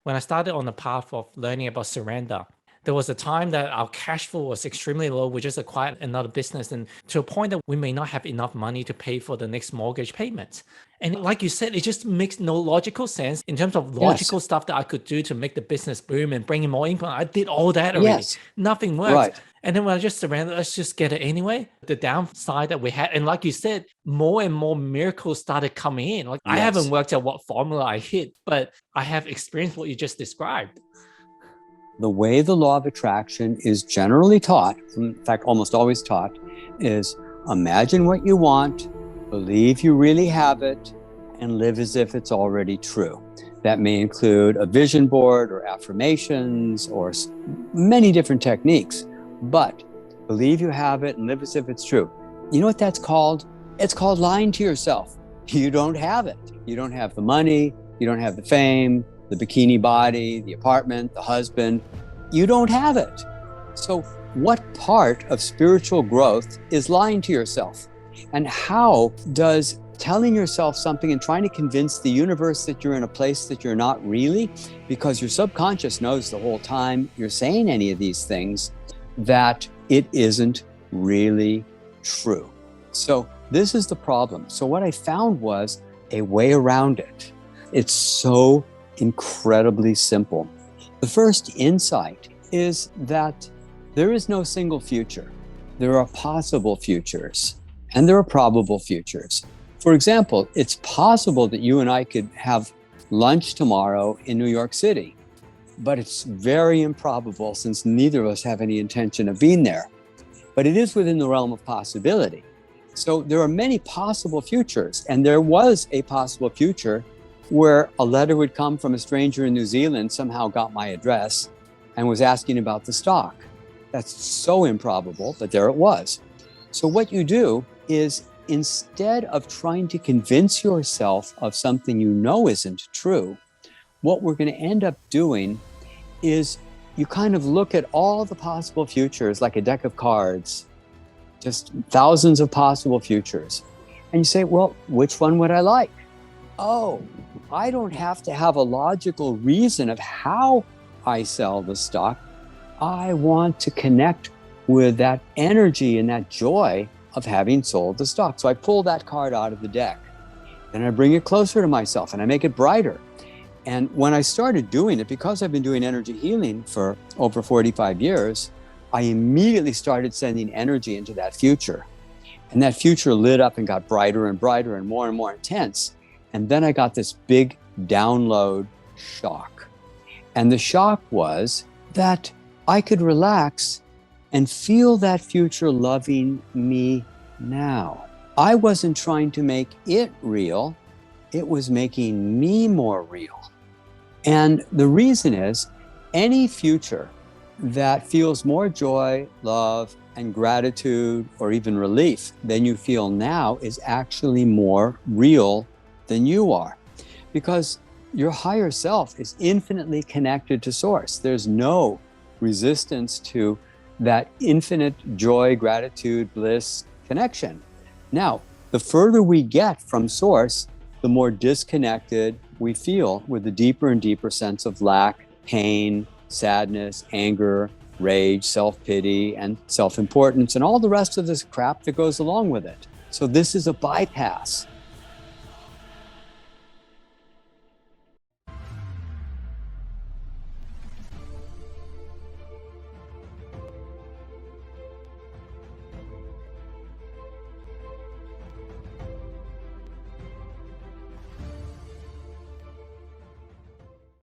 when I started on the path of learning about surrender, there was a time that our cash flow was extremely low. We just acquired another business, and to a point that we may not have enough money to pay for the next mortgage payment. And like you said, it just makes no logical sense in terms of Yes. logical stuff that I could do to make the business boom and bring in more income. I did all that already. Yes. Nothing works. Right. And then when I just surrendered, let's just get it anyway. The downside that we had, and like you said, more and more miracles started coming in. Like I haven't Yes. worked out what formula I hit, but I have experienced what you just described. The way the law of attraction is generally taught, in fact, almost always taught, is imagine what you want, believe you really have it, and live as if it's already true. That may include a vision board or affirmations or many different techniques, but believe you have it and live as if it's true. You know what that's called? It's called lying to yourself. You don't have it. You don't have the money, you don't have the fame, the bikini body, the apartment, the husband. You don't have it. So what part of spiritual growth is lying to yourself? And how does telling yourself something and trying to convince the universe that you're in a place that you're not really, because your subconscious knows the whole time you're saying any of these things, that it isn't really true. So this is the problem. So what I found was a way around it. It's so incredibly simple. The first insight is that there is no single future. There are possible futures and there are probable futures. For example, it's possible that you and I could have lunch tomorrow in New York City, but it's very improbable since neither of us have any intention of being there. But it is within the realm of possibility. So there are many possible futures, and there was a possible future where a letter would come from a stranger in New Zealand, somehow got my address and was asking about the stock. That's so improbable, but there it was. So what you do is, instead of trying to convince yourself of something you know isn't true, what we're going to end up doing is you kind of look at all the possible futures like a deck of cards, just thousands of possible futures. And you say, well, which one would I like? Oh, I don't have to have a logical reason of how I sell the stock. I want to connect with that energy and that joy of having sold the stock. So I pull that card out of the deck and I bring it closer to myself and I make it brighter. And when I started doing it, because I've been doing energy healing for over 45 years, I immediately started sending energy into that future. And that future lit up and got brighter and brighter and more intense. And then I got this big download shock. And the shock was that I could relax and feel that future loving me now. I wasn't trying to make it real. It was making me more real. And the reason is, any future that feels more joy, love, and gratitude, or even relief than you feel now is actually more real than you are. Because your higher self is infinitely connected to Source. There's no resistance to that infinite joy, gratitude, bliss connection. Now, the further we get from Source, the more disconnected we feel, with a deeper and deeper sense of lack, pain, sadness, anger, rage, self-pity, and self-importance, and all the rest of this crap that goes along with it. So this is a bypass.